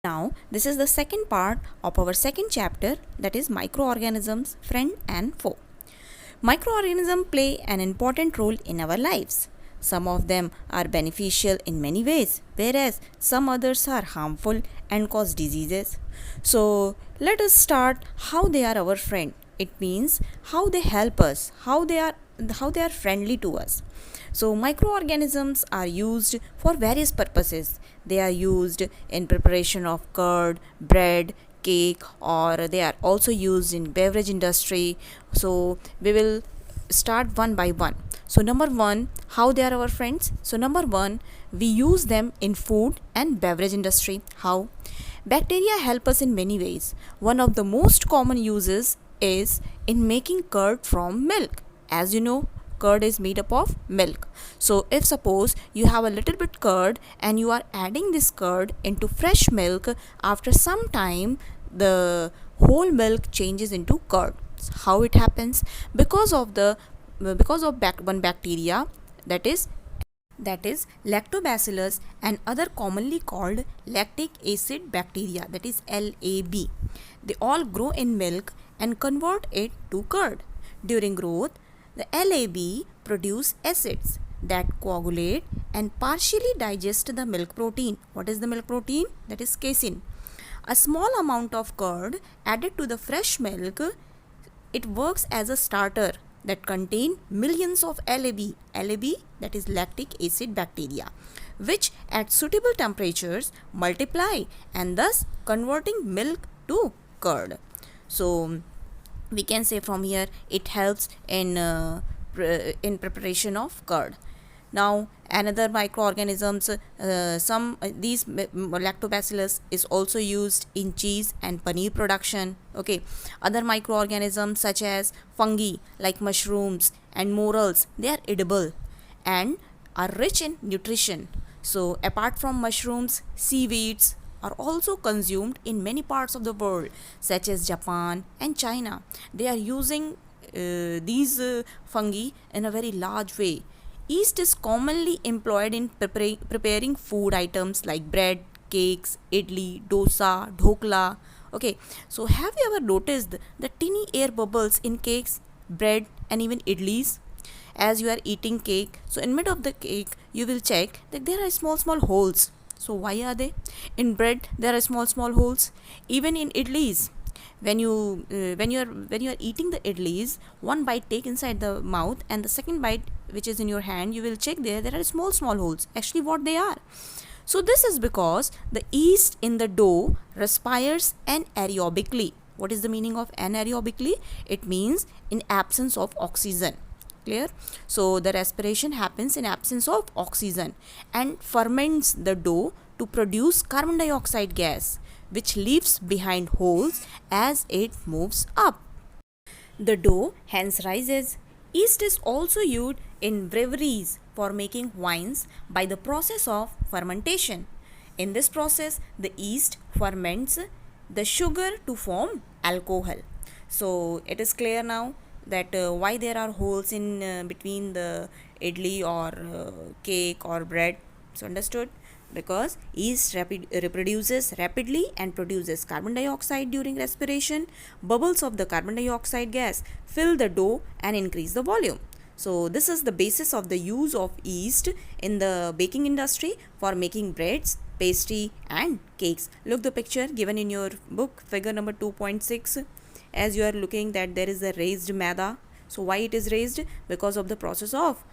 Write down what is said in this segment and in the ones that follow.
Now, this is the second part of our second chapter, that is microorganisms, friend and foe. Microorganisms play an important role in our lives. Some of them are beneficial in many ways, whereas some others are harmful and cause diseases. So, let us start how they are our friend. It means how they help us, how they are friendly to us. So, microorganisms are used for various purposes. They are used in preparation of curd, bread, cake, or they are also used in beverage industry. So, we will start one by one. So, number one, how they are our friends. So, number one, we use them in food and beverage industry. How? Bacteria help us in many ways. One of the most common uses is in making curd from milk. As you know, curd is made up of milk. So if suppose you have a little bit curd and you are adding this curd into fresh milk, after some time the whole milk changes into curd. How it happens? One bacteria, that is lactobacillus, and other commonly called lactic acid bacteria, that is LAB. They all grow in milk and convert it to curd. During growth, the LAB produce acids that coagulate and partially digest the milk protein. What is the milk protein? That is casein. A small amount of curd added to the fresh milk, it works as a starter that contain millions of LAB, that is lactic acid bacteria, which at suitable temperatures multiply and thus converting milk to curd. So we can say from here it helps in preparation of curd. Now another microorganisms, these lactobacillus is also used in cheese and paneer production. Okay, other microorganisms such as fungi like mushrooms and morels, they are edible and are rich in nutrition. So apart from mushrooms, seaweeds are also consumed in many parts of the world such as Japan and China. They are using these fungi in a very large way. Yeast is commonly employed in preparing food items like bread, cakes, idli, dosa, dhokla. Okay, so have you ever noticed the tiny air bubbles in cakes, bread, and even idlis? As you are eating cake, so in mid of the cake, you will check that there are small holes. So why are they? In bread, there are small holes. Even in idlis, when you are eating the idlis, one bite take inside the mouth and the second bite which is in your hand, you will check there are small holes. Actually what they are, so this is because the yeast in the dough respires anaerobically. What is the meaning of anaerobically? It means in absence of oxygen. Clear? So the respiration happens in absence of oxygen and ferments the dough to produce carbon dioxide gas, which leaves behind holes as it moves up. The dough hence rises. Yeast is also used in breweries for making wines by the process of fermentation. In this process, the yeast ferments the sugar to form alcohol. So it is clear now that why there are holes in between the idli or cake or bread. So understood? Because yeast reproduces rapidly and produces carbon dioxide during respiration. Bubbles of the carbon dioxide gas fill the dough and increase the volume. So this is the basis of the use of yeast in the baking industry for making breads, pastry and cakes. Look the picture given in your book, figure number 2.6. As you are looking that there is a raised maida. So why it is raised? Because of the process of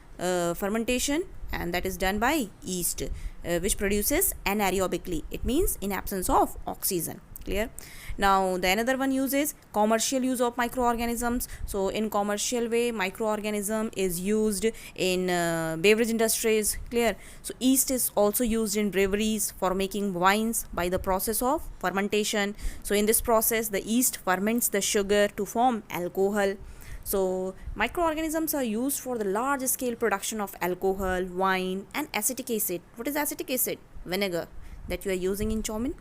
fermentation, and that is done by yeast, which produces anaerobically. It means in absence of oxygen. Clear? Now the another one use is commercial use of microorganisms. So in commercial way, microorganism is used in beverage industries. Clear? So yeast is also used in breweries for making wines by the process of fermentation. So in this process, the yeast ferments the sugar to form alcohol. So microorganisms are used for the large scale production of alcohol, wine and acetic acid. What is acetic acid? Vinegar that you are using in chow mein.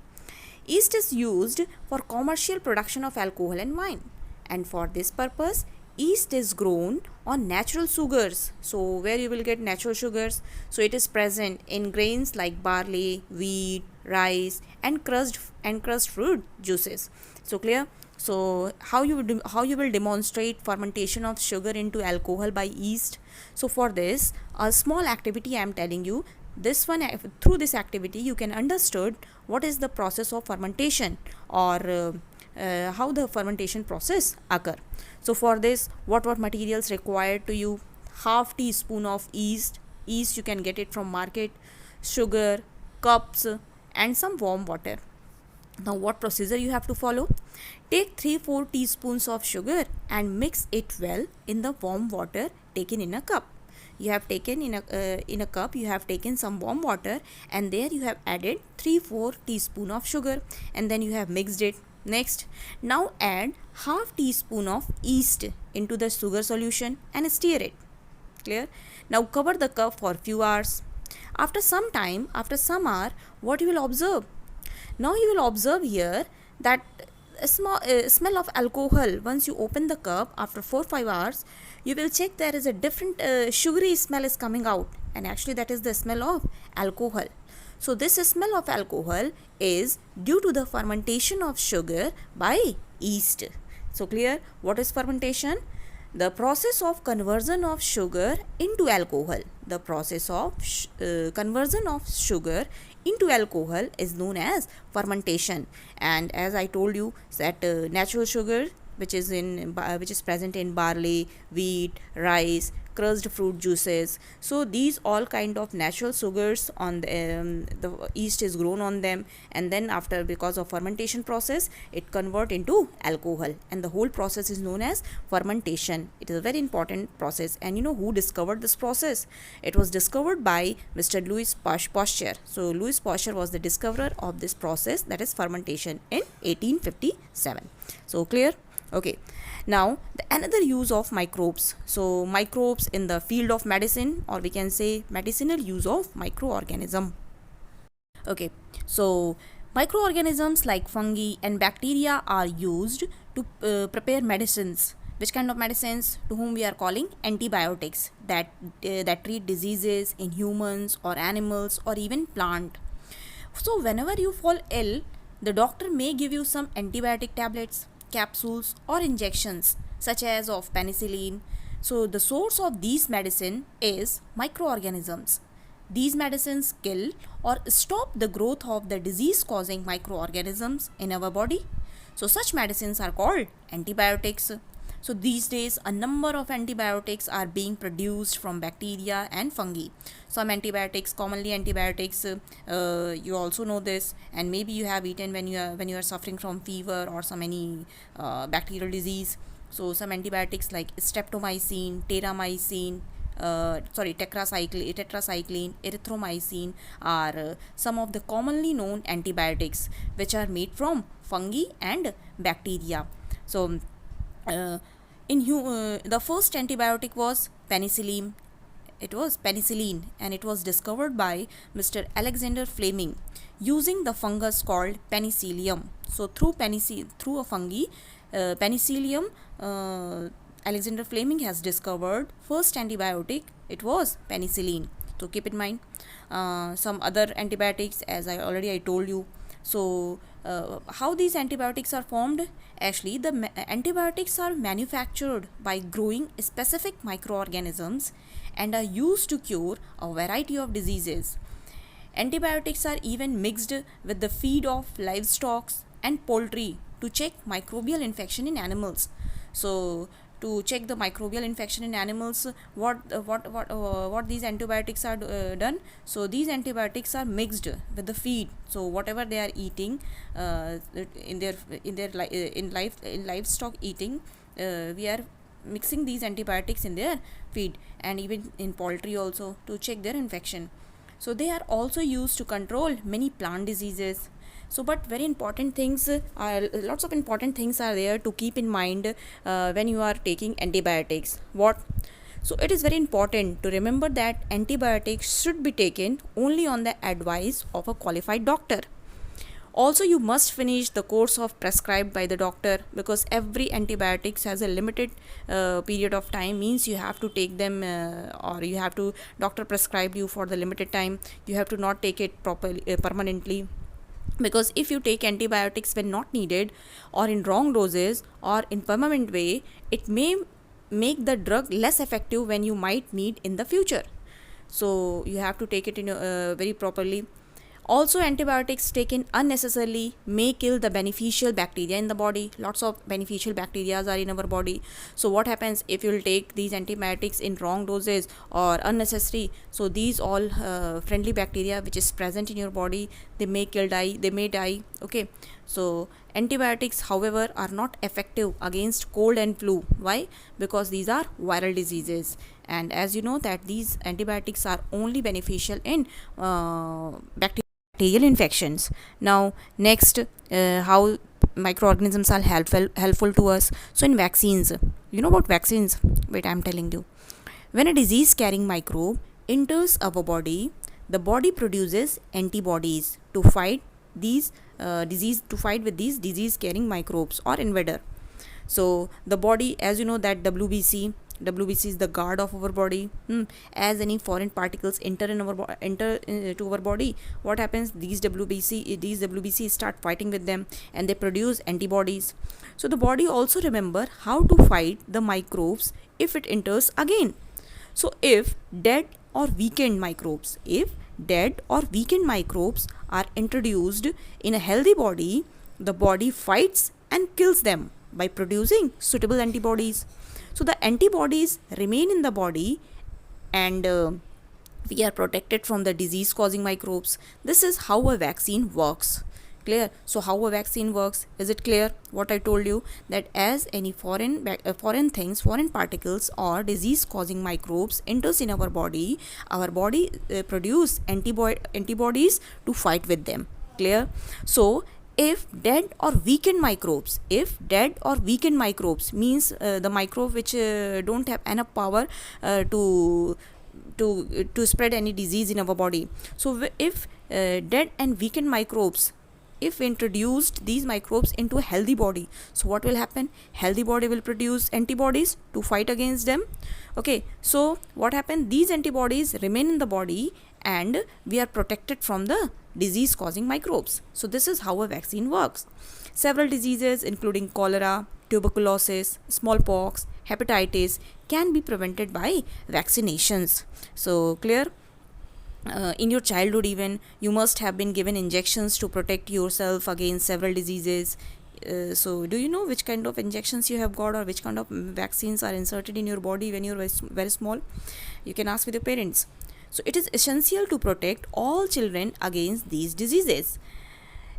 Yeast is used for commercial production of alcohol and wine, and for this purpose yeast is grown on natural sugars. So where you will get natural sugars? So it is present in grains like barley, wheat, rice, and crushed fruit juices. So clear? So how you will demonstrate fermentation of sugar into alcohol by yeast? So for this, a small activity I am telling you. This one, through this activity you can understood what is the process of fermentation, or how the fermentation process occur. So for this, what materials required to you? Half teaspoon of yeast you can get it from market, sugar, cups, and some warm water. Now what procedure you have to follow? Take 3-4 teaspoons of sugar and mix it well in the warm water taken in a cup. You have taken in a cup, you have taken some warm water, and there you have added 3-4 teaspoon of sugar, and then you have mixed it. Next, now add half teaspoon of yeast into the sugar solution and stir it. Clear? Now cover the cup for few hours. After some time, after some hour, what you will observe? Now you will observe here that a smell of alcohol. Once you open the cup after 4-5 hours, you will check there is a different sugary smell is coming out, and actually that is the smell of alcohol. So this smell of alcohol is due to the fermentation of sugar by yeast. So clear? What is fermentation? The process of conversion of sugar into alcohol. The process of conversion of sugar into alcohol is known as fermentation. And as I told you that natural sugar, which is present in barley, wheat, rice, crushed fruit juices. So these all kind of natural sugars on the yeast is grown on them, and then after, because of fermentation process, it convert into alcohol, and the whole process is known as fermentation. It is a very important process. And you know who discovered this process? It was discovered by Mr. Louis Pasteur. So Louis Pasteur was the discoverer of this process, that is fermentation, in 1857. So clear? Okay. Now another use of microbes. So microbes in the field of medicine, or we can say medicinal use of microorganism. Okay. So microorganisms like fungi and bacteria are used to prepare medicines. Which kind of medicines? To whom we are calling antibiotics, that treat diseases in humans or animals or even plant. So whenever you fall ill, the doctor may give you some antibiotic tablets, capsules, or injections, such as of penicillin. So the source of these medicine is microorganisms. These medicines kill or stop the growth of the disease causing microorganisms in our body. So such medicines are called antibiotics. So these days a number of antibiotics are being produced from bacteria and fungi. Some antibiotics, commonly antibiotics, you also know this, and maybe you have eaten when you are suffering from fever or some any bacterial disease. So some antibiotics like streptomycin, tetracycline, erythromycin are some of the commonly known antibiotics which are made from fungi and bacteria. So the first antibiotic was penicillin. It was penicillin, and it was discovered by Mr. Alexander Fleming using the fungus called penicillium. So through a fungi, penicillium, Alexander Fleming has discovered first antibiotic. It was penicillin. So keep in mind some other antibiotics, as I told you. So how these antibiotics are formed? Actually, the antibiotics are manufactured by growing specific microorganisms and are used to cure a variety of diseases. Antibiotics are even mixed with the feed of livestock and poultry to check microbial infection in animals. So to check the microbial infection in animals, what these antibiotics are done? So these antibiotics are mixed with the feed. So whatever they are eating in livestock eating, we are mixing these antibiotics in their feed, and even in poultry also, to check their infection. So they are also used to control many plant diseases. So but very important things are, lots of important things are there to keep in mind when you are taking antibiotics. What? So it is very important to remember that antibiotics should be taken only on the advice of a qualified doctor. Also, you must finish the course of prescribed by the doctor, because every antibiotics has a limited period of time. Means you have to take them or you have to, doctor prescribed you for the limited time. You have to not take it properly permanently. because if you take antibiotics when not needed, or in wrong doses, or in permanent way, it may make the drug less effective when you might need in the future. So you have to take it in very properly. Also, antibiotics taken unnecessarily may kill the beneficial bacteria in the body. Lots of beneficial bacteria are in our body. So what happens if you'll take these antibiotics in wrong doses or unnecessary? So these all friendly bacteria which is present in your body, they may die. Okay. So antibiotics, however, are not effective against cold and flu. Why? Because these are viral diseases, and as you know that these antibiotics are only beneficial in bacterial infections. Now next, how microorganisms are helpful to us. So in vaccines, you know about vaccines? Wait, I'm telling you. When a disease carrying microbe enters our body, the body produces antibodies to fight these with these disease carrying microbes or invader. So the body, as you know that WBC is the guard of our body. As any foreign particles enter to our body, what happens? These WBC start fighting with them, and they produce antibodies. So the body also remember how to fight the microbes if it enters again. So if dead or weakened microbes are introduced in a healthy body, the body fights and kills them by producing suitable antibodies. So the antibodies remain in the body, and we are protected from the disease causing microbes. This is how a vaccine works. Clear? So how a vaccine works, is it clear what I told you? That as any foreign particles or disease causing microbes enters in our body produce antibodies to fight with them. Clear? So if dead or weakened microbes means the microbe which don't have enough power to spread any disease in our body. So if dead and weakened microbes, if introduced these microbes into a healthy body, so what will happen? Healthy body will produce antibodies to fight against them. Okay, so what happened? These antibodies remain in the body, and we are protected from the disease causing microbes. So this is how a vaccine works. Several diseases including cholera, tuberculosis, smallpox, hepatitis can be prevented by vaccinations. So clear? In your childhood even, you must have been given injections to protect yourself against several diseases. So do you know which kind of injections you have got, or which kind of vaccines are inserted in your body when you're very small? You can ask with your parents. So it is essential to protect all children against these diseases.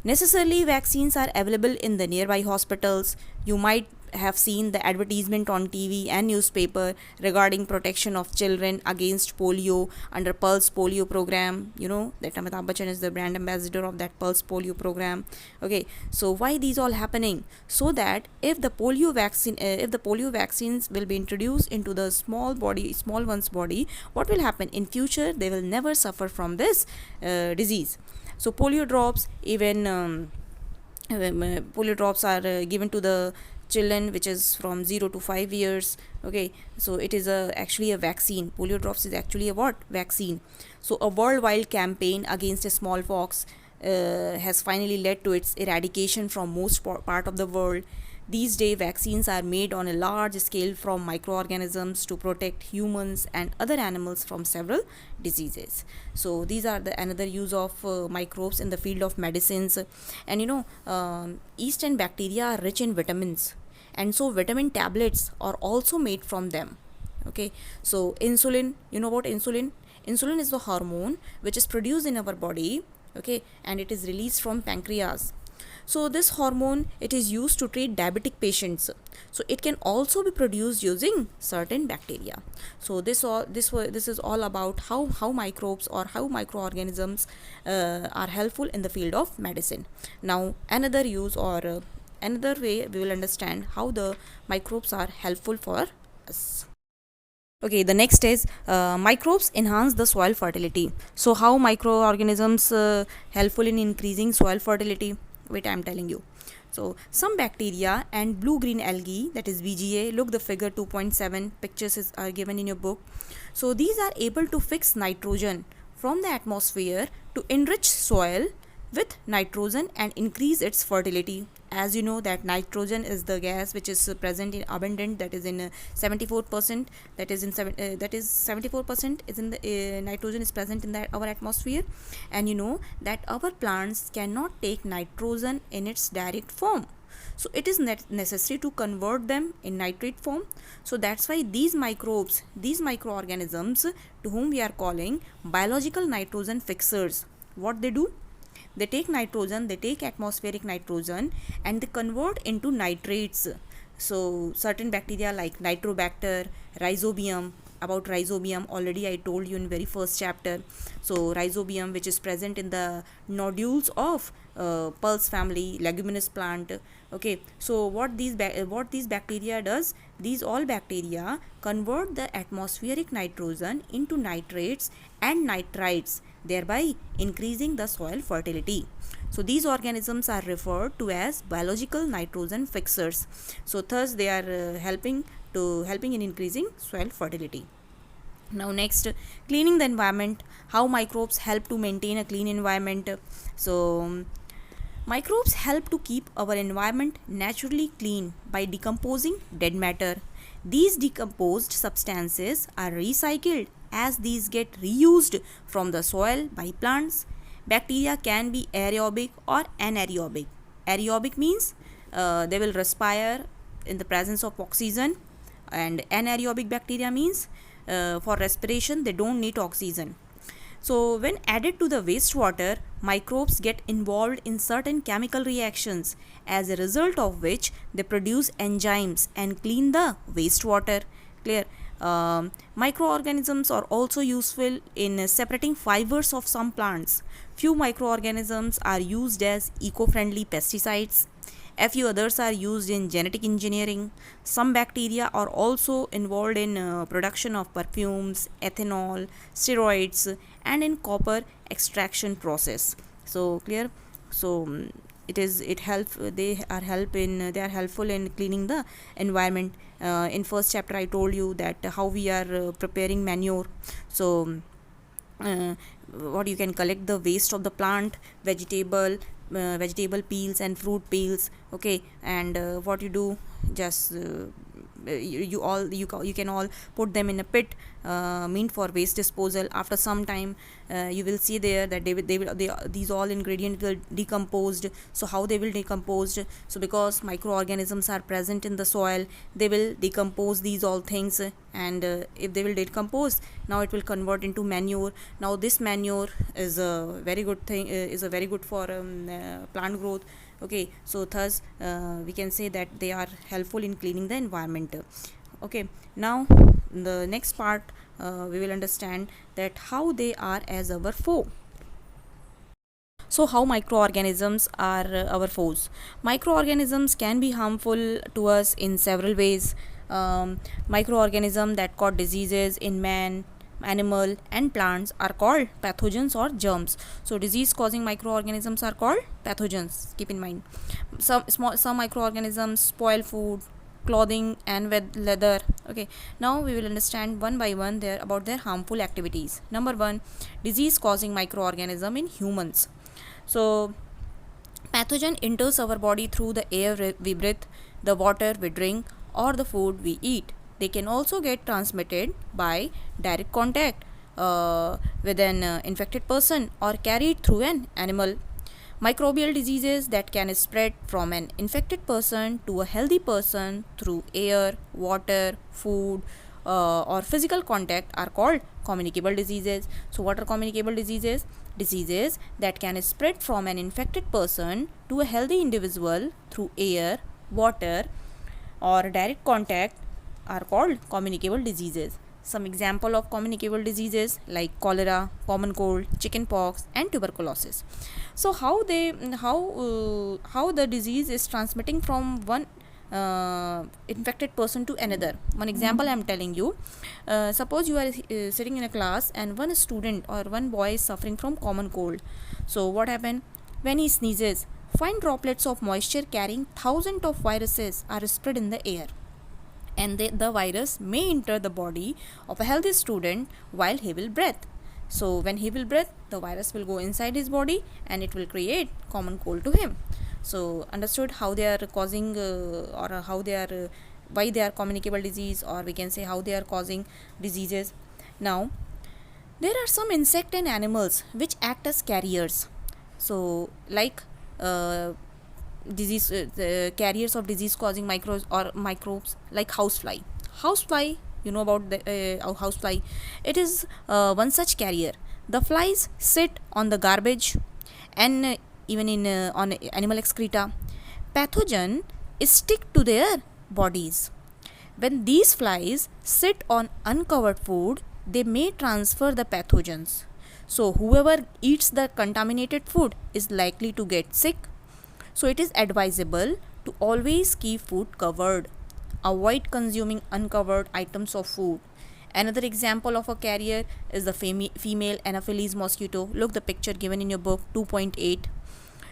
Necessarily, vaccines are available in the nearby hospitals. You might have seen the advertisement on TV and newspaper regarding protection of children against polio under Pulse Polio program. You know that Amitabh Bachchan is the brand ambassador of that Pulse Polio program. Okay, so why these all happening? So that if the polio vaccines will be introduced into the small one's body, what will happen in future? They will never suffer from this disease. So polio drops, polio drops are given to the children which is from 0 to 5 years. Okay, so it is actually a vaccine. Polio drops is actually a vaccine. So a worldwide campaign against a smallpox has finally led to its eradication from most part of the world. These days, vaccines are made on a large scale from microorganisms to protect humans and other animals from several diseases. So these are the another use of microbes in the field of medicines. And yeast and bacteria are rich in vitamins, and so vitamin tablets are also made from them. Okay, so insulin, you know about insulin? Insulin is the hormone which is produced in our body. Okay, and it is released from pancreas. So this hormone, it is used to treat diabetic patients. So it can also be produced using certain bacteria. So this is all about how microbes or how microorganisms are helpful in the field of medicine. Now another use or another way we will understand how the microbes are helpful for us. Okay, the next is microbes enhance the soil fertility. So how microorganisms helpful in increasing soil fertility? Wait, I'm telling you. So some bacteria and blue-green algae, that is VGA, look the figure 2.7 pictures are given in your book. So these are able to fix nitrogen from the atmosphere to enrich soil with nitrogen and increase its fertility. As you know that nitrogen is the gas which is present in abundant, that is in 74%, that is in 74% is in the nitrogen is present in our atmosphere. And you know that our plants cannot take nitrogen in its direct form, so it is necessary to convert them in nitrate form. So that's why these microbes, these microorganisms, to whom we are calling biological nitrogen fixers, what they do, they take nitrogen, they take atmospheric nitrogen and they convert into nitrates. So certain bacteria like nitrobacter, rhizobium, about rhizobium already I told you in very first chapter. So rhizobium, which is present in the nodules of pulse family leguminous plant. Okay, so what these bacteria does, these all bacteria convert the atmospheric nitrogen into nitrates and nitrites, thereby increasing the soil fertility. So these organisms are referred to as biological nitrogen fixers. So thus they are helping in increasing soil fertility. Now next, cleaning the environment, how microbes help to maintain a clean environment. So microbes help to keep our environment naturally clean by decomposing dead matter. These decomposed substances are recycled as these get reused from the soil by plants. Bacteria can be aerobic or anaerobic. Aerobic means they will respire in the presence of oxygen, and anaerobic bacteria means for respiration they don't need oxygen. So when added to the wastewater, microbes get involved in certain chemical reactions, as a result of which they produce enzymes and clean the wastewater. Clear? Microorganisms are also useful in separating fibers of some plants. Few microorganisms are used as eco-friendly pesticides. A few others are used in genetic engineering. Some bacteria are also involved in production of perfumes, ethanol, steroids, and in copper extraction process. So clear? So they are helpful in cleaning the environment. In first chapter I told you that how we are preparing manure. So what you can collect the waste of the plant, vegetable peels and fruit peels. Okay, and what you do, just you can all put them in a pit meant for waste disposal. After some time you will see there that these all ingredients will decomposed. So how they will decomposed? So because microorganisms are present in the soil, they will decompose these all things, and if they will decompose, now it will convert into manure. Now this manure is a very good thing, is a very good for plant growth. Okay, so thus we can say that they are helpful in cleaning the environment. Okay, now the next part we will understand that how they are as our foe. So how microorganisms are our foes? Microorganisms can be harmful to us in several ways. Microorganisms that cause diseases in man, animal and plants are called pathogens or germs. So disease causing microorganisms are called pathogens, keep in mind. Some microorganisms spoil food, clothing and leather. Okay, now we will understand one by one about their harmful activities. Number 1, disease causing microorganism in humans. So pathogen enters our body through the air we breathe, the water we drink or the food we eat. They can also get transmitted by direct contact with an infected person or carried through an animal. Microbial diseases that can spread from an infected person to a healthy person through air, water, food, or physical contact are called communicable diseases. So what are communicable diseases? Diseases that can spread from an infected person to a healthy individual through air, water, or direct contact are called communicable diseases. Some example of communicable diseases like cholera, common cold, chicken pox and tuberculosis. So how the disease is transmitting from one infected person to another. One example I am telling you. Suppose you are sitting in a class and one student or one boy is suffering from common cold. So what happened? When he sneezes, fine droplets of moisture carrying thousands of viruses are spread in the air, and the virus may enter the body of a healthy student while he will breathe. So when he will breathe, the virus will go inside his body and it will create common cold to him. So understood how they are causing or how they are why they are communicable disease, or we can say how they are causing diseases. Now there are some insect and animals which act as carriers. So like uh, disease the carriers of disease causing microbes or microbes, like housefly. You know about the housefly. It is one such carrier. The flies sit on the garbage and even in on animal excreta. Pathogen is stick to their bodies. When these flies sit on uncovered food, they may transfer the pathogens. So whoever eats the contaminated food is likely to get sick. So it is advisable to always keep food covered. Avoid consuming uncovered items of food. Another example of a carrier is the female Anopheles mosquito. Look the picture given in your book 2.8.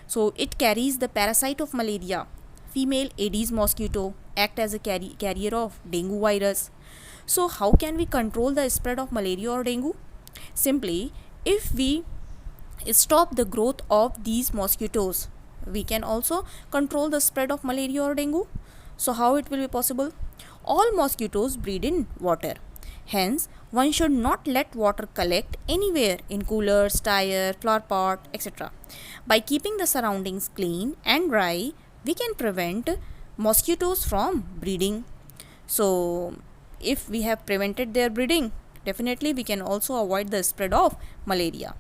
So it carries the parasite of malaria. Female Aedes mosquito act as a carrier of dengue virus. So how can we control the spread of malaria or dengue? Simply, if we stop the growth of these mosquitoes, we can also control the spread of malaria or dengue. So how it will be possible? All mosquitoes breed in water. Hence, one should not let water collect anywhere in coolers, tire, flower pot, etc. By keeping the surroundings clean and dry, we can prevent mosquitoes from breeding. So if we have prevented their breeding, definitely we can also avoid the spread of malaria.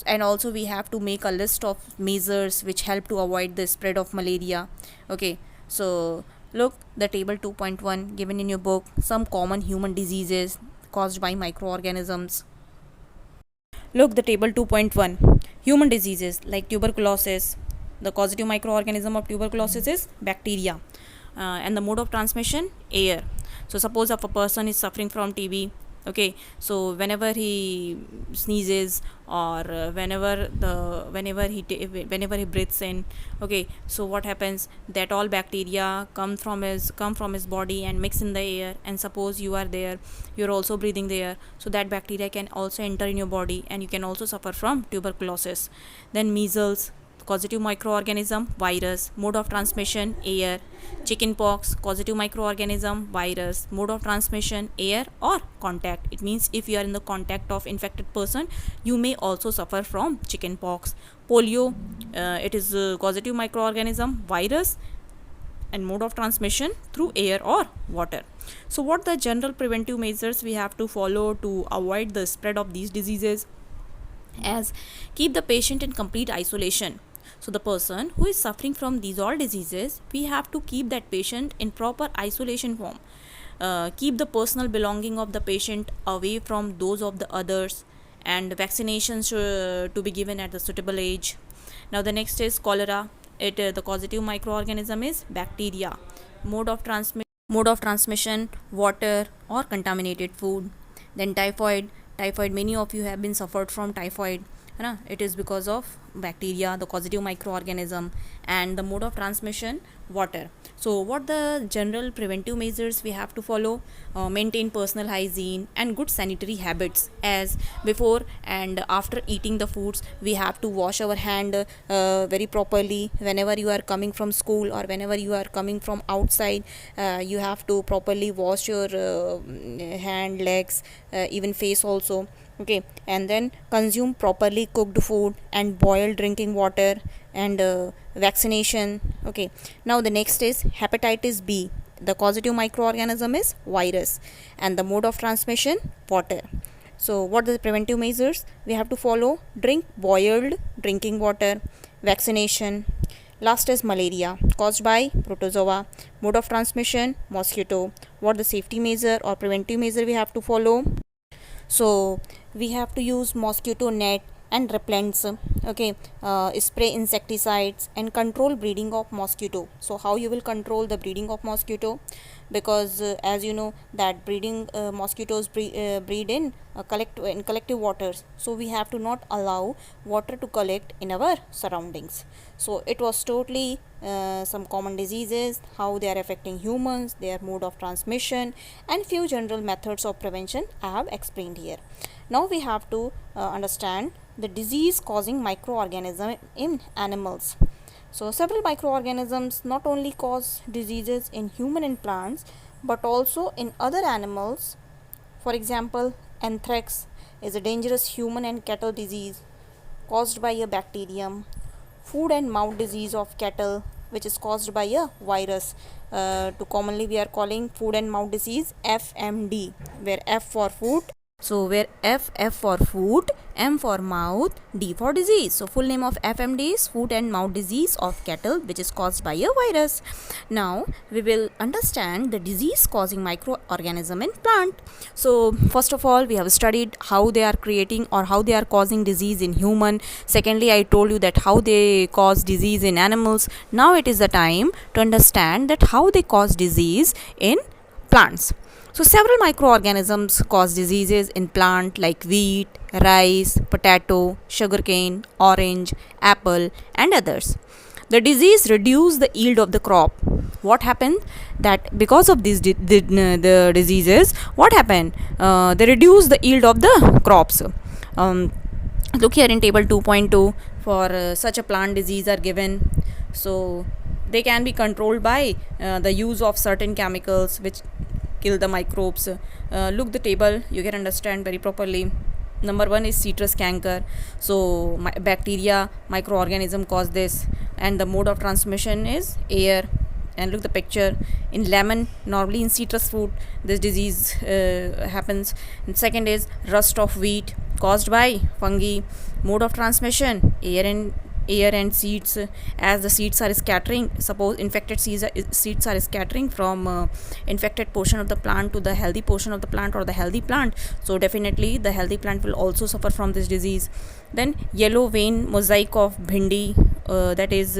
And also we have to make a list of measures which help to avoid the spread of malaria. Okay, so look the table 2.1 given in your book, some common human diseases caused by microorganisms. Look the table 2.1, human diseases like tuberculosis. The causative microorganism of tuberculosis is bacteria, and the mode of transmission, air. So suppose if a person is suffering from TB, okay, so whenever he sneezes or whenever he breathes in, okay, so what happens, that all bacteria come from his body and mix in the air, and suppose you are there, you're also breathing the air, so that bacteria can also enter in your body and you can also suffer from tuberculosis. Then measles, causative microorganism, virus, mode of transmission, air. Chickenpox, causative microorganism, virus, mode of transmission, air or contact. It means if you are in the contact of infected person, you may also suffer from chickenpox. Polio, it is a causative microorganism, virus, and mode of transmission through air or water. So what the general preventive measures we have to follow to avoid the spread of these diseases? As keep the patient in complete isolation. So the person who is suffering from these all diseases, we have to keep that patient in proper isolation form. Keep the personal belonging of the patient away from those of the others, and vaccinations to be given at the suitable age. Now the next is cholera. It the causative microorganism is bacteria. Mode of transmission, water or contaminated food. Then typhoid, many of you have been suffered from typhoid, है it is because of bacteria, the causative microorganism, and the mode of transmission, water. So what the general preventive measures we have to follow? Maintain personal hygiene and good sanitary habits. As before and after eating the foods, we have to wash our hand very properly. Whenever you are coming from school or whenever you are coming from outside, you have to properly wash your hand, legs, even face also. Okay, and then consume properly cooked food and boiled drinking water, and vaccination. Okay, now the next is hepatitis B. The causative microorganism is virus, and the mode of transmission, water. So what are the preventive measures we have to follow? Drink boiled drinking water, vaccination. Last is malaria, caused by protozoa. Mode of transmission, mosquito. What the safety measure or preventive measure we have to follow? So we have to use mosquito net and repellents, okay, spray insecticides and control breeding of mosquito. So how you will control the breeding of mosquito? Because as you know that breeding mosquitoes breed in collective waters, so we have to not allow water to collect in our surroundings. So it was totally some common diseases, how they are affecting humans, their mode of transmission, and few general methods of prevention I have explained here. Now we have to understand the disease causing microorganism in animals. So several microorganisms not only cause diseases in human and plants but also in other animals. For example, anthrax is a dangerous human and cattle disease caused by a bacterium. Foot and mouth disease of cattle, which is caused by a virus. To commonly we are calling foot and mouth disease FMD, where F for foot. So where F for foot, M for mouth, D for disease. So full name of FMD is foot and mouth disease of cattle, which is caused by a virus. Now we will understand the disease causing microorganism in plant. So first of all, we have studied how they are creating or how they are causing disease in human. Secondly, I told you that how they cause disease in animals. Now it is the time to understand that how they cause disease in plants. So several microorganisms cause diseases in plant like wheat, rice, potato, sugarcane, orange, apple and others. The disease reduce the yield of the crop. What happened? That because of these the diseases, what happened? They reduce the yield of the crops. Look here in table 2.2 for such a plant disease are given. So they can be controlled by the use of certain chemicals which kill the microbes. Look the table, you can understand very properly. Number 1 is citrus canker. So bacteria, microorganism cause this, and the mode of transmission is air. And look the picture in lemon. Normally in citrus fruit this disease happens. And second is rust of wheat caused by fungi. Mode of transmission air and seeds. As the seeds are scattering, suppose infected seeds are scattering from infected portion of the plant to the healthy portion of the plant or the healthy plant, so definitely the healthy plant will also suffer from this disease. Then yellow vein mosaic of bhindi, that is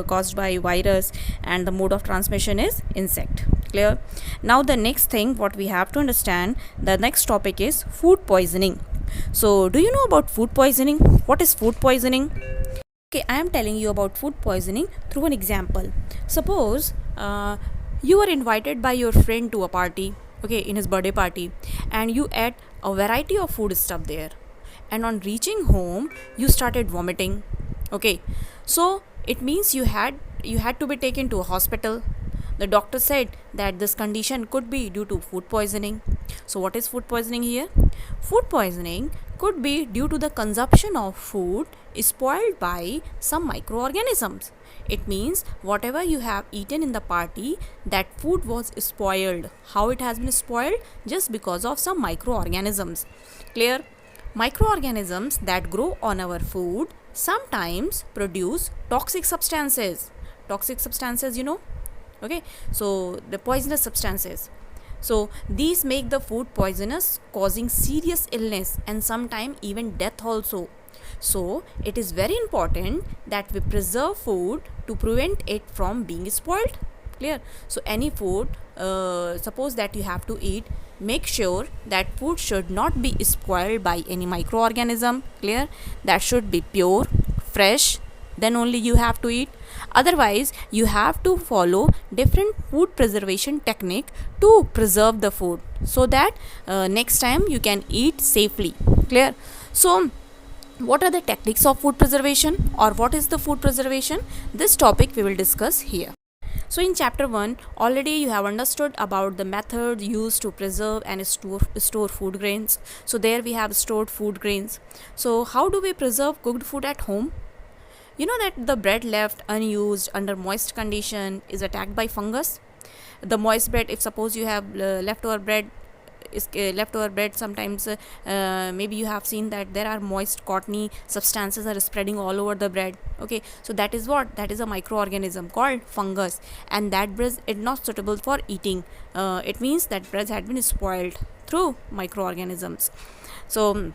caused by virus, and the mode of transmission is insect. Clear? Now the next thing what we have to understand, the next topic is food poisoning. So do you know about food poisoning? What is food poisoning? Okay, I am telling you about food poisoning through an example. Suppose you are invited by your friend to a party, okay, in his birthday party, and you ate a variety of food stuff there. And on reaching home, you started vomiting. Okay, so it means you had to be taken to a hospital. The doctor said that this condition could be due to food poisoning. So what is food poisoning here? Food poisoning could be due to the consumption of food spoiled by some microorganisms. It means whatever you have eaten in the party, that food was spoiled. How it has been spoiled? Just because of some microorganisms. Clear? Microorganisms that grow on our food sometimes produce toxic substances. Toxic substances, you know? Okay, so the poisonous substances. So these make the food poisonous, causing serious illness and sometimes even death also. So it is very important that we preserve food to prevent it from being spoiled. Clear? So any food, suppose that you have to eat, make sure that food should not be spoiled by any microorganism. Clear? That should be pure, fresh, then only you have to eat. Otherwise you have to follow different food preservation technique to preserve the food, so that next time you can eat safely. Clear? So what are the techniques of food preservation, or what is the food preservation? This topic we will discuss here. So in chapter 1 already you have understood about the method used to preserve and store food grains. So there we have stored food grains. So how do we preserve cooked food at home? You know that the bread left unused under moist condition is attacked by fungus. The moist bread, if suppose you have leftover bread, sometimes maybe you have seen that there are moist cottony substances are spreading all over the bread. Okay, so that is what? That is a microorganism called fungus, and that bread is not suitable for eating. It means that bread had been spoiled through microorganisms. So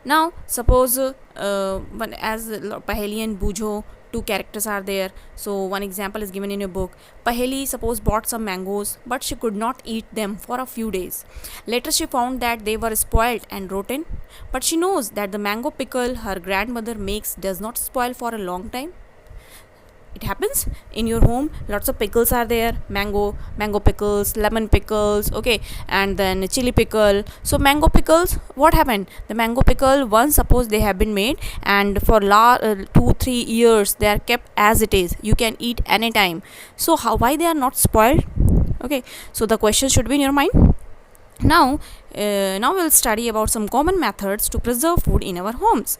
Now suppose as Paheli and Bujo, two characters are there. So one example is given in your book. Paheli suppose bought some mangoes, but she could not eat them for a few days. Later she found that they were spoiled and rotten, but she knows that the mango pickle her grandmother makes does not spoil for a long time. It happens in your home, lots of pickles are there, mango pickles, lemon pickles, okay, and then chili pickle. So mango pickles, what happened, the mango pickle, once suppose they have been made, and for 2-3 years they are kept as it is, you can eat anytime. So how, why they are not spoiled? Okay, so the question should be in your mind. Now we'll study about some common methods to preserve food in our homes.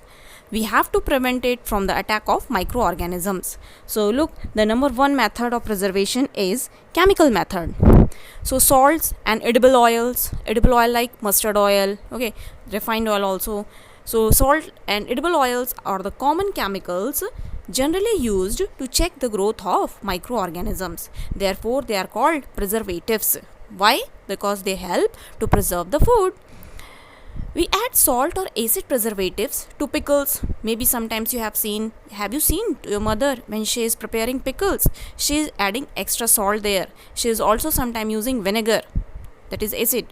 We have to prevent it from the attack of microorganisms. So look, the number one method of preservation is chemical method. So salts and edible oils, edible oil like mustard oil, okay, refined oil also. So salt and edible oils are the common chemicals generally used to check the growth of microorganisms. Therefore they are called preservatives. Why? Because they help to preserve the food. We add salt or acid preservatives to pickles. Maybe sometimes have you seen your mother when she is preparing pickles? She is adding extra salt there. She is also sometimes using vinegar, that is acid.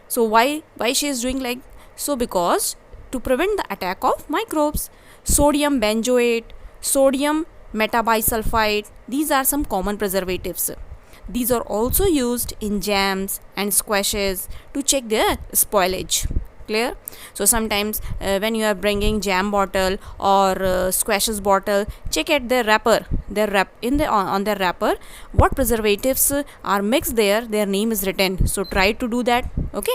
So why she is doing like so? Because to prevent the attack of microbes. Sodium benzoate, sodium metabisulfite, these are some common preservatives. These are also used in jams and squashes to check their spoilage. Clear? So sometimes when you are bringing jam bottle or squashes bottle, check at their wrapper, on their wrapper what preservatives are mixed there, their name is written. So try to do that. Okay.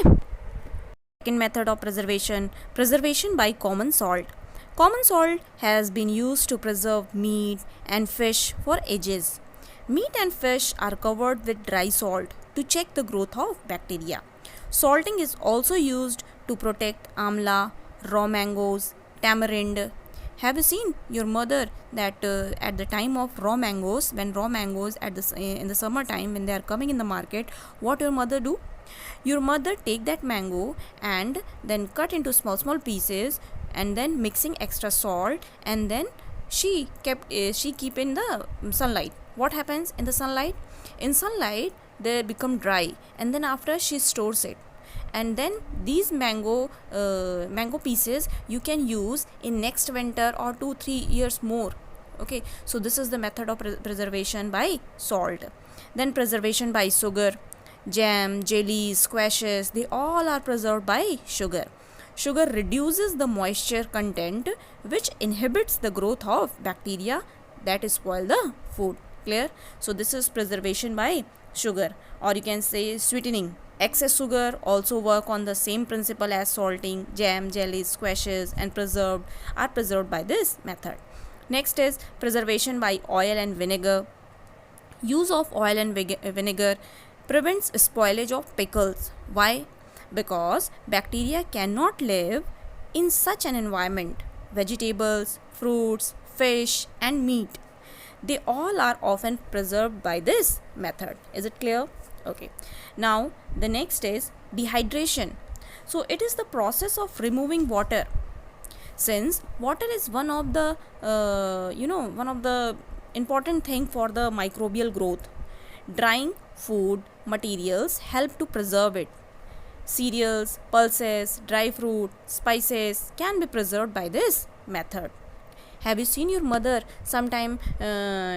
Second method of preservation by common salt. Common salt has been used to preserve meat and fish for ages. Meat and fish are covered with dry salt to check the growth of bacteria. Salting is also used to protect amla, raw mangoes, tamarind. Have you seen your mother that at the time of raw mangoes, when raw mangoes in the summer time when they are coming in the market, what your mother do? Your mother take that mango and then cut into small pieces and then mixing extra salt, and then she keep in the sunlight. What happens in the sunlight? In sunlight they become dry, and then after she stores it, and then these mango pieces you can use in next winter or 2-3 years more. Okay, so this is the method of preservation by salt. Then preservation by sugar. Jam, jellies, squashes, they all are preserved by sugar. Sugar reduces the moisture content, which inhibits the growth of bacteria that spoil the food. Clear? So this is preservation by sugar, or you can say sweetening. Excess sugar also work on the same principle as salting. Jam, jellies, squashes and are preserved by this method. Next is preservation by oil and vinegar. Use of oil and vinegar prevents spoilage of pickles. Why? Because bacteria cannot live in such an environment. Vegetables, fruits, fish and meat, they all are often preserved by this method. Is it clear? Okay. Now the next is dehydration. So it is the process of removing water. Since water is one of the important thing for the microbial growth, drying food materials help to preserve it. Cereals, pulses, dry fruit, spices can be preserved by this method. Have you seen your mother sometime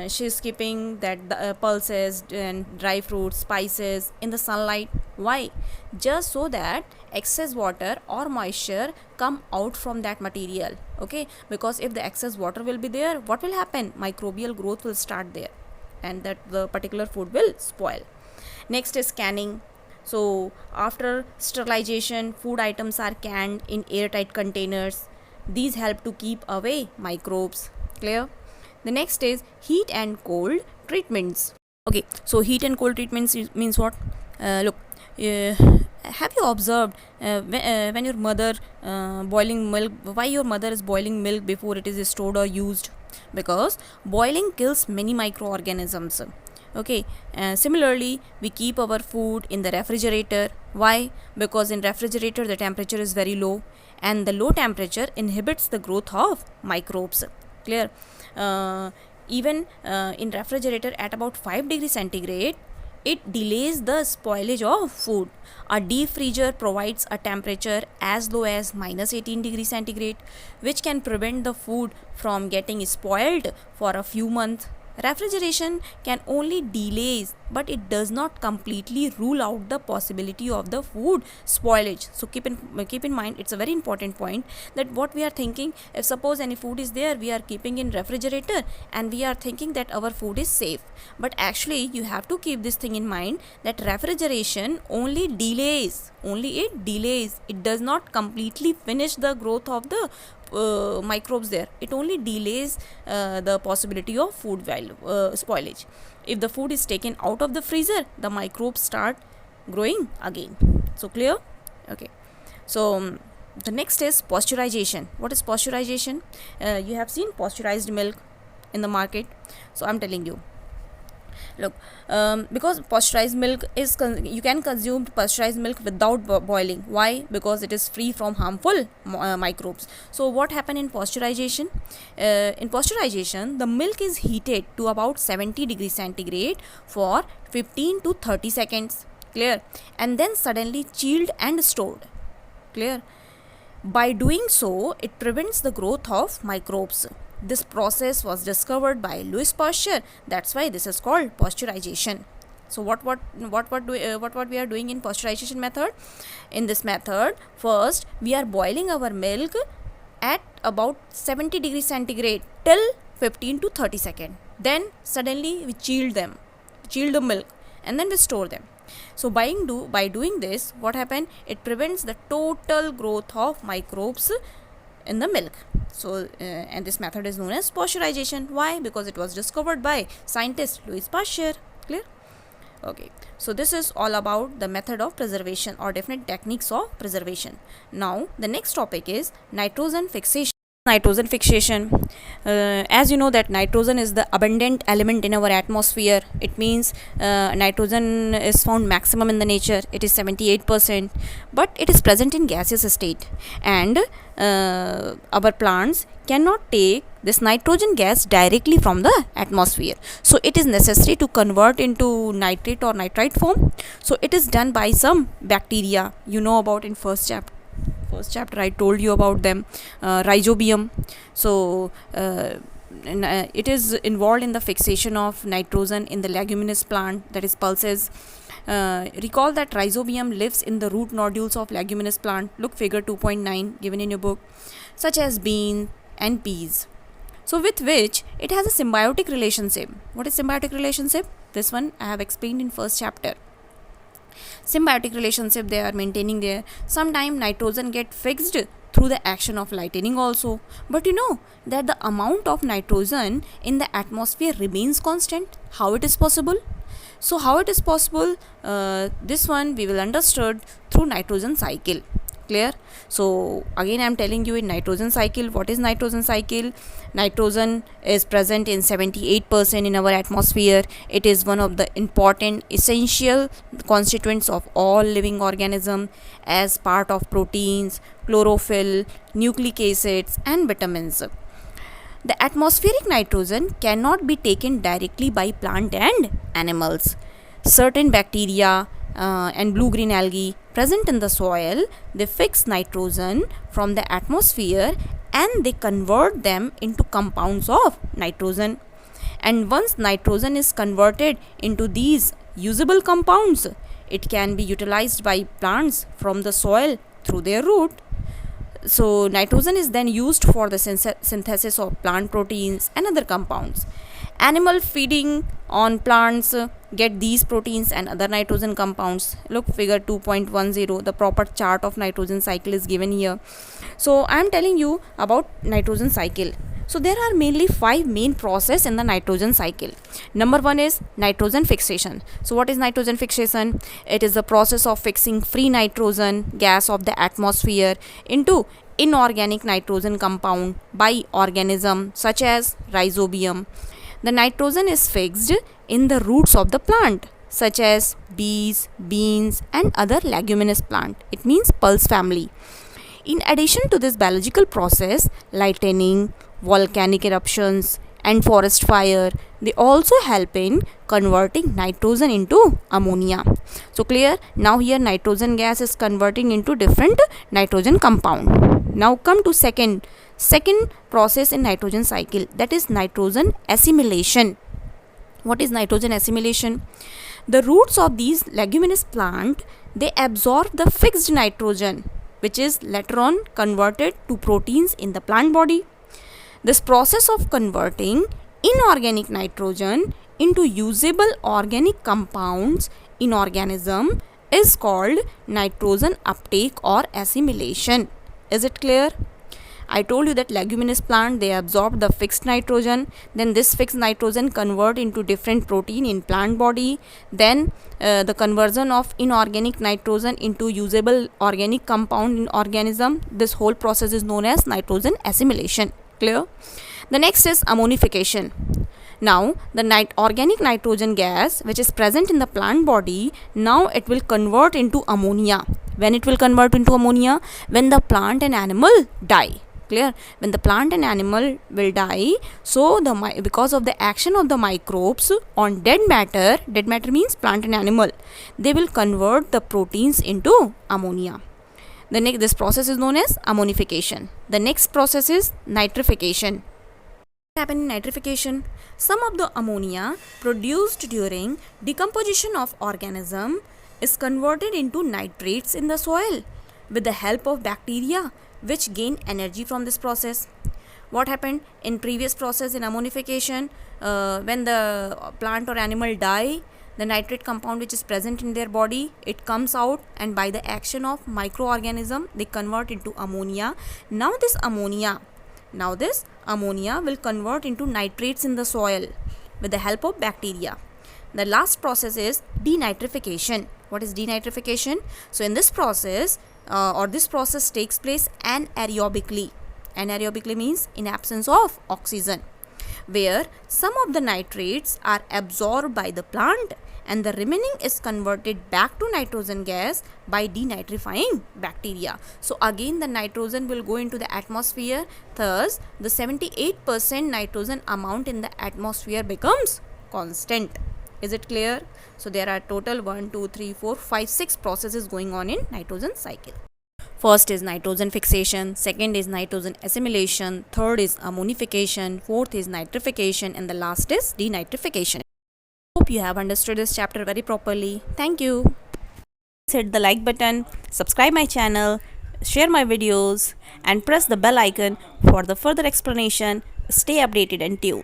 she is keeping that pulses and dry fruits, spices in the sunlight? Why? Just so that excess water or moisture come out from that material. Okay, because if the excess water will be there, what will happen? Microbial growth will start there, and that the particular food will spoil. Next is canning. So after sterilization, food items are canned in airtight containers. These help to keep away microbes. Clear? The next is heat and cold treatments. Okay, so heat and cold treatments means what? Look, have you observed when your mother boiling milk? Why your mother is boiling milk before it is stored or used? Because boiling kills many microorganisms. Okay, similarly, we keep our food in the refrigerator. Why? Because in refrigerator the temperature is very low, and the low temperature inhibits the growth of microbes. Clear? Even in refrigerator at about 5 degrees centigrade, it delays the spoilage of food. A deep freezer provides a temperature as low as minus 18 degrees centigrade, which can prevent the food from getting spoiled for a few months. Refrigeration can only delays, but it does not completely rule out the possibility of the food spoilage. So keep in mind, it's a very important point, that what we are thinking, if suppose any food is there, we are keeping in refrigerator and we are thinking that our food is safe, but actually you have to keep this thing in mind, that refrigeration only delays, it does not completely finish the growth of the microbes there. It only delays the possibility of food value spoilage. If the food is taken out of the freezer, the microbes start growing again. So clear? Okay. So the next is pasteurization. What is pasteurization? You have seen pasteurized milk in the market. So I'm telling you, look, because pasteurized milk is you can consume pasteurized milk without boiling. Why? Because it is free from harmful microbes. So what happened in pasteurization? In pasteurization, the milk is heated to about 70 degrees centigrade for 15 to 30 seconds. Clear? And then suddenly chilled and stored. Clear? By doing so, it prevents the growth of microbes. This process was discovered by Louis Pasteur. That's why this is called pasteurization. So what we are doing in pasteurization method? In this method, first we are boiling our milk at about 70 degrees centigrade till 15 to 30 seconds. Then suddenly we chill the milk, and then we store them. So by doing this, what happened? It prevents the total growth of microbes in the milk. So and this method is known as pasteurization. Why? Because it was discovered by scientist Louis Pasteur. Clear? Okay, so this is all about the method of preservation or different techniques of preservation. Now the next topic is nitrogen fixation. Nitrogen fixation. As you know that nitrogen is the abundant element in our atmosphere. It means nitrogen is found maximum in the nature. It is 78%, but it is present in gaseous state, and our plants cannot take this nitrogen gas directly from the atmosphere. So it is necessary to convert into nitrate or nitrite form. So it is done by some bacteria. You know about in first chapter I told you about them, rhizobium. So it is involved in the fixation of nitrogen in the leguminous plant, that is pulses. Recall that rhizobium lives in the root nodules of leguminous plant. Look figure 2.9 given in your book, such as beans and peas. So with which it has a symbiotic relationship. What is symbiotic relationship? This one I have explained in first chapter. Symbiotic relationship they are maintaining there. Sometimes nitrogen get fixed through the action of lightning also, but you know that the amount of nitrogen in the atmosphere remains constant. How it is possible? So how it is possible? This one we will understood through nitrogen cycle. Clear? So again I am telling you in nitrogen cycle. What is nitrogen cycle? Nitrogen is present in 78% in our atmosphere. It is one of the important essential constituents of all living organism as part of proteins, chlorophyll, nucleic acids and vitamins. The atmospheric nitrogen cannot be taken directly by plant and animals. Certain bacteria and blue-green algae present in the soil, they fix nitrogen from the atmosphere and they convert them into compounds of nitrogen. And once nitrogen is converted into these usable compounds, it can be utilized by plants from the soil through their root. So nitrogen is then used for the synthesis of plant proteins and other compounds. Animal feeding on plants get these proteins and other nitrogen compounds. Look figure 2.10, the proper chart of nitrogen cycle is given here. So I am telling you about nitrogen cycle. So there are mainly 5 main process in the nitrogen cycle. Number 1 is nitrogen fixation. So what is nitrogen fixation? It is the process of fixing free nitrogen gas of the atmosphere into inorganic nitrogen compound by organism such as rhizobium. The nitrogen is fixed in the roots of the plant, such as peas, beans, and other leguminous plant. It means pulse family. In addition to this biological process, lightning, volcanic eruptions, and forest fire, they also help in converting nitrogen into ammonia. So clear? Now here nitrogen gas is converting into different nitrogen compound. Now come to second process in nitrogen cycle, that is nitrogen assimilation. What is nitrogen assimilation? The roots of these leguminous plant, they absorb the fixed nitrogen, which is later on converted to proteins in the plant body. This process of converting inorganic nitrogen into usable organic compounds in organism is called nitrogen uptake or assimilation. Is it clear? I told you that leguminous plant, they absorb the fixed nitrogen, then this fixed nitrogen convert into different protein in plant body, then the conversion of inorganic nitrogen into usable organic compound in organism, this whole process is known as nitrogen assimilation. Clear? The next is ammonification. Now the organic nitrogen gas which is present in the plant body, now it will convert into ammonia. When it will convert into ammonia? When the plant and animal die. Clear? When the plant and animal will die, so because of the action of the microbes on dead matter means plant and animal, they will convert the proteins into ammonia. This process is known as ammonification. The next process is nitrification. What happens in nitrification? Some of the ammonia produced during decomposition of organism is converted into nitrates in the soil with the help of bacteria, which gain energy from this process. What happened in previous process in ammonification? When the plant or animal die, the nitrate compound which is present in their body, it comes out, and by the action of microorganism, they convert into ammonia. Now this ammonia will convert into nitrates in the soil with the help of bacteria. The last process is denitrification. What is denitrification? So in this process, this process takes place anaerobically. Anaerobically means in absence of oxygen, where some of the nitrates are absorbed by the plant and the remaining is converted back to nitrogen gas by denitrifying bacteria. So again the nitrogen will go into the atmosphere, thus the 78% nitrogen amount in the atmosphere becomes constant. Is it clear? So there are total 6 processes going on in nitrogen cycle. First is nitrogen fixation, second is nitrogen assimilation, third is ammonification, fourth is nitrification, and the last is denitrification. Hope you have understood this chapter very properly. Thank you. Please hit the like button, subscribe my channel, share my videos, and press the bell icon for the further explanation. Stay updated and tuned.